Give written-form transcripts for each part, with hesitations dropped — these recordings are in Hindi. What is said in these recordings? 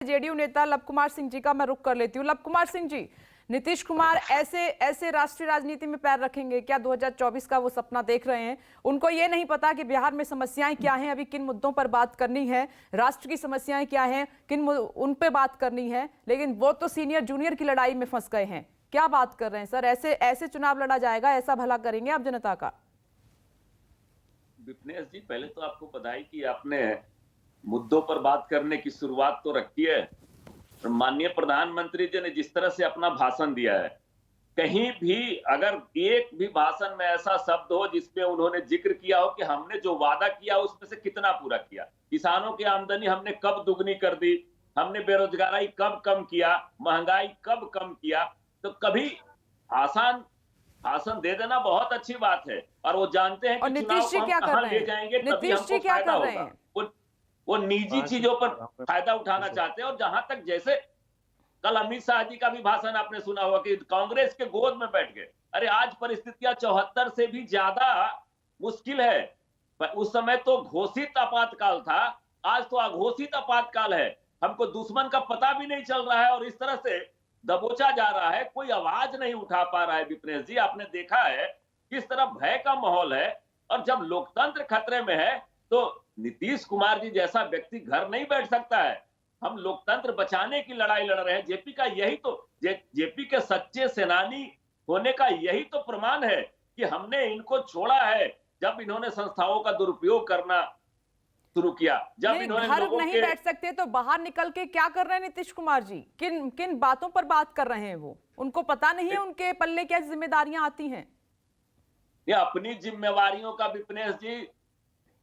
जेडीयू नेता लव कुमार सिंह जी का मैं रुख कर लेती हूँ। लव कुमार सिंह जी, नीतीश कुमार ऐसे राष्ट्रीय राजनीति में पैर रखेंगे क्या? 2024 का वो सपना देख रहे हैं? उनको ये नहीं पता कि बिहार में समस्याएं क्या हैं, अभी किन मुद्दों पर बात करनी है, राष्ट्र की समस्याएं क्या हैं, उन पे बात करनी है, लेकिन वो तो सीनियर जूनियर की लड़ाई में फंस गए हैं। क्या बात कर रहे हैं सर? ऐसे चुनाव लड़ा जाएगा? ऐसा भला करेंगे आप जनता का? विपनेश जी, पहले तो आपको बधाई कि आपने मुद्दों पर बात करने की शुरुआत तो रखी है। माननीय प्रधानमंत्री जी ने जिस तरह से अपना भाषण दिया है, कहीं भी अगर एक भी भाषण में ऐसा शब्द हो जिसमें उन्होंने जिक्र किया हो कि हमने जो वादा किया उसमें से कितना पूरा किया, किसानों की आमदनी हमने कब दुगनी कर दी, हमने बेरोजगारी कब कम किया, महंगाई कब कम किया, तो कभी आसान भाषण दे देना बहुत अच्छी बात है। और वो जानते हैं कि चुनाव को हम कहां ले जाएंगे, तभी हमको फायदा होगा। वो निजी चीजों पर फायदा उठाना चाहते हैं। और जहां तक, जैसे कल अमित शाह जी का भी भाषण आपने सुना होगा कि कांग्रेस के गोद में बैठ गए। अरे आज परिस्थितियां 74 से भी ज्यादा मुश्किल है। उस समय तो घोषित आपातकाल था, आज तो अघोषित आपातकाल है। हमको दुश्मन का पता भी नहीं चल रहा है और इस तरह से दबोचा जा रहा है, कोई आवाज नहीं उठा पा रहा है। विपनेश जी, आपने देखा है किस तरह भय का माहौल है। और जब लोकतंत्र खतरे में है तो नीतीश कुमार जी जैसा व्यक्ति घर नहीं बैठ सकता है। हम लोकतंत्र बचाने की लड़ाई लड़ रहे हैं। जेपी का यही तो, जेपी के सच्चे सेनानी होने का यही तो प्रमाण है कि हमने इनको छोड़ा है जब इन्होंने संस्थाओं का दुरुपयोग करना शुरू किया, जब इन्होंने घर लोगों नहीं बैठ सकते तो बाहर निकल के क्या कर रहे हैं नीतीश कुमार जी? किन किन बातों पर बात कर रहे हैं? वो उनको पता नहीं है उनके पल्ले क्या जिम्मेदारियां आती हैं? ये अपनी जिम्मेवारियों का विपनेश जी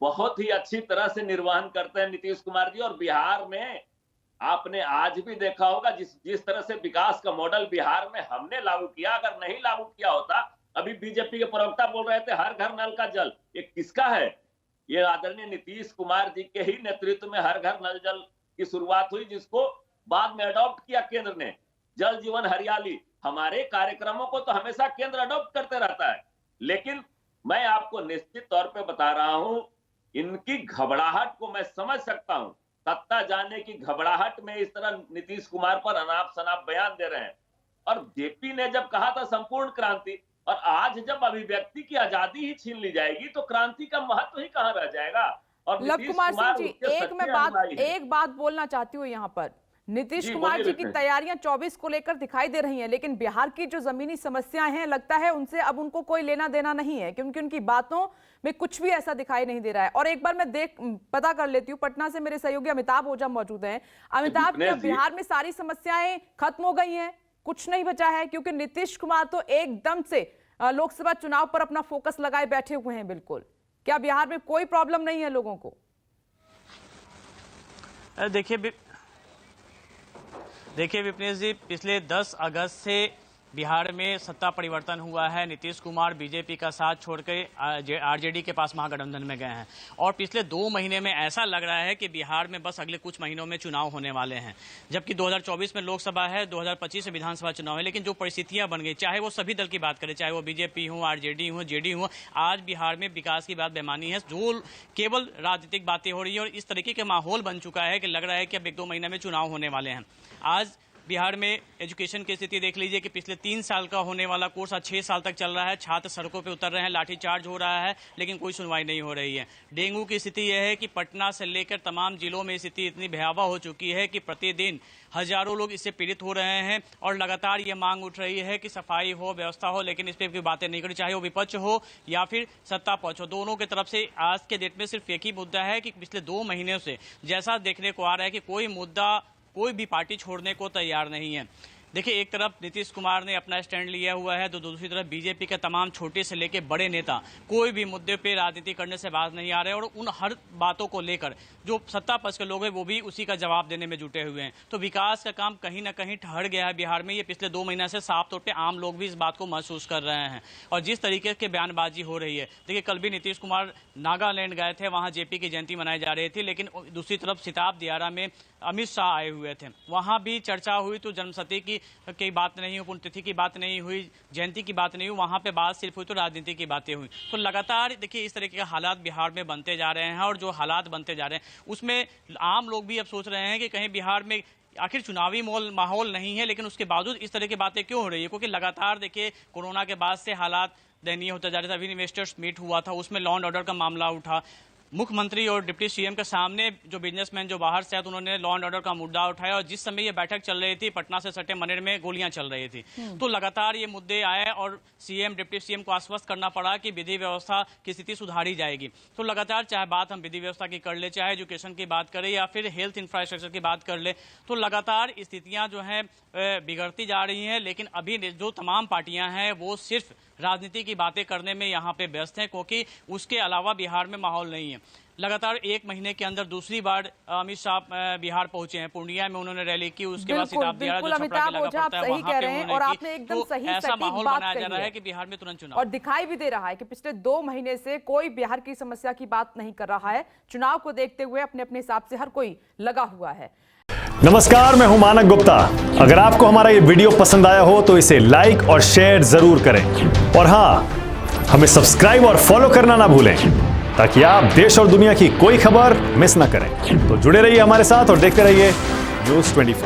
बहुत ही अच्छी तरह से निर्वहन करते हैं नीतीश कुमार जी। और बिहार में आपने आज भी देखा होगा जिस तरह से विकास का मॉडल बिहार में हमने लागू किया, अगर नहीं लागू किया होता, अभी बीजेपी के प्रवक्ता बोल रहे थे हर घर नल का जल, ये किसका है? ये आदरणीय नीतीश कुमार जी के ही नेतृत्व में हर घर नल जल की शुरुआत हुई, जिसको बाद में अडॉप्ट किया केंद्र ने। जल जीवन हरियाली, हमारे कार्यक्रमों को तो हमेशा केंद्र अडॉप्ट करते रहता है। लेकिन मैं आपको निश्चित तौर पे बता रहा हूं, इनकी घबराहट को मैं समझ सकता हूं। सत्ता जाने की घबराहट में इस तरह नीतीश कुमार पर अनाप शनाप बयान दे रहे हैं। और जेपी ने जब कहा था संपूर्ण क्रांति, और आज जब अभिव्यक्ति की आजादी ही छीन ली जाएगी तो क्रांति का महत्व ही कहां रह जाएगा। और लव कुमार सिंह जी, एक बात बोलना चाहती हूँ यहाँ पर। नीतीश कुमार जी की तैयारियां 24 को लेकर दिखाई दे रही हैं, लेकिन बिहार की जो जमीनी समस्याएं हैं, लगता है उनसे अब उनको कोई लेना देना नहीं है, क्योंकि उनकी बातों में कुछ भी ऐसा दिखाई नहीं दे रहा है। और एक बार मैं पता कर लेती हूँ, पटना से मेरे सहयोगी अमिताभ ओझा मौजूद हैं। अमिताभ, क्या बिहार में सारी समस्याएं खत्म हो गई हैं, कुछ नहीं बचा है? क्योंकि नीतीश कुमार तो एकदम से लोकसभा चुनाव पर अपना फोकस लगाए बैठे हुए हैं बिल्कुल। क्या बिहार में कोई प्रॉब्लम नहीं है लोगों को? देखिए विपनेश जी, पिछले 10 अगस्त से बिहार में सत्ता परिवर्तन हुआ है। नीतीश कुमार बीजेपी का साथ छोड़कर आरजेडी के पास महागठबंधन में गए हैं। और पिछले 2 महीने में ऐसा लग रहा है कि बिहार में बस अगले कुछ महीनों में चुनाव होने वाले हैं, जबकि 2024 में लोकसभा है, 2025 में विधानसभा चुनाव है। लेकिन जो परिस्थितियां बन गई, चाहे वो सभी दल की बात करें, चाहे वो बीजेपी हो, आरजेडी हो, जेडीयू हो, आज बिहार में विकास की बात बेमानी है। जो केवल राजनीतिक बातें हो रही है और इस तरीके का माहौल बन चुका है कि लग रहा है कि अब 1-2 महीने में चुनाव होने वाले हैं। आज बिहार में एजुकेशन की स्थिति देख लीजिए कि पिछले 3 साल का होने वाला कोर्स आज 6 साल तक चल रहा है। छात्र सड़कों पे उतर रहे हैं, लाठीचार्ज हो रहा है, लेकिन कोई सुनवाई नहीं हो रही है। डेंगू की स्थिति यह है कि पटना से लेकर तमाम जिलों में स्थिति इतनी भयावह हो चुकी है कि प्रतिदिन हजारों लोग इससे पीड़ित हो रहे हैं। और लगातार ये मांग उठ रही है कि सफाई हो, व्यवस्था हो, लेकिन इस पर कोई बातें नहीं करी, चाहे वो विपक्ष हो या फिर सत्ता पक्ष हो। दोनों की तरफ से आज के डेट में सिर्फ एक ही मुद्दा है कि पिछले 2 महीनों से जैसा देखने को आ रहा है कि कोई मुद्दा, कोई भी पार्टी छोड़ने को तैयार नहीं है। देखिए, एक तरफ नीतीश कुमार ने अपना स्टैंड लिया हुआ है, तो दूसरी तरफ बीजेपी के तमाम छोटे से लेकर बड़े नेता कोई भी मुद्दे पे राजनीति करने से बात नहीं आ रहे। और उन हर बातों को लेकर जो सत्ता पक्ष के लोग हैं वो भी उसी का जवाब देने में जुटे हुए हैं। तो विकास का काम कहीं ना कहीं ठहर गया है बिहार में। ये पिछले 2 महीने से साफ तौर पर आम लोग भी इस बात को महसूस कर रहे हैं। और जिस तरीके की बयानबाजी हो रही है, देखिए कल भी नीतीश कुमार नागालैंड गए थे, वहाँ जेपी की जयंती मनाई जा रही थी, लेकिन दूसरी तरफ सिताब दियारा में अमित शाह आए हुए थे, वहाँ भी चर्चा हुई तो जन्मशती की बात नहीं हुई, पुण्यतिथि की बात नहीं हुई, जयंती की बात नहीं हुई, वहाँ पे बात सिर्फ हुई तो राजनीति की बातें हुई। तो लगातार देखिए इस तरीके के हालात बिहार में बनते जा रहे हैं। और जो हालात बनते जा रहे हैं उसमें आम लोग भी अब सोच रहे हैं कि कहीं बिहार में आखिर चुनावी माहौल नहीं है, लेकिन उसके बावजूद इस तरह की बातें क्यों हो रही है? क्योंकि लगातार देखिए कोरोना के बाद से हालात दयनीय होता जा रहा था। अभी इन्वेस्टर्स मीट हुआ था, उसमें लॉ एंड ऑर्डर का मामला उठा। मुख्यमंत्री और डिप्टी सीएम के सामने जो बिजनेसमैन जो बाहर से आए, तो उन्होंने लॉ एंड ऑर्डर का मुद्दा उठाया, और जिस समय ये बैठक चल रही थी, पटना से सटे मनेर में गोलियां चल रही थी। तो लगातार ये मुद्दे आए और सीएम डिप्टी सीएम को आश्वस्त करना पड़ा कि विधि व्यवस्था की स्थिति सुधारी जाएगी। तो लगातार चाहे बात हम विधि व्यवस्था की कर ले, चाहे एजुकेशन की बात करें या फिर हेल्थ इंफ्रास्ट्रक्चर की बात कर ले, तो लगातार स्थितियां जो हैं बिगड़ती जा रही हैं। लेकिन अभी जो तमाम पार्टियां हैं वो सिर्फ राजनीति की बातें करने में यहाँ पे व्यस्त हैं, क्योंकि उसके अलावा बिहार में माहौल नहीं है। लगातार 1 महीने के अंदर दूसरी बार अमित शाह बिहार पहुंचे हैं। पूर्णिया में उन्होंने रैली की, उसके बाद सीताब दियारा जो छपरा के इलाका पड़ता है वहां पे उन्होंने और की। आपने एकदम सही ऐसा माहौल बात बनाया जा कही रहा है है कि बिहार में तुरंत चुनाव, और दिखाई भी दे रहा है कि पिछले 2 महीने से कोई बिहार की समस्या की बात नहीं कर रहा है। चुनाव को देखते हुए अपने अपने हिसाब से हर कोई लगा हुआ है। नमस्कार, मैं हूं मानक गुप्ता। अगर आपको हमारा ये वीडियो पसंद आया हो तो इसे लाइक और शेयर जरूर करें, और हां, हमें सब्सक्राइब और फॉलो करना ना भूलें, ताकि आप देश और दुनिया की कोई खबर मिस ना करें। तो जुड़े रहिए हमारे साथ और देखते रहिए न्यूज़ 24।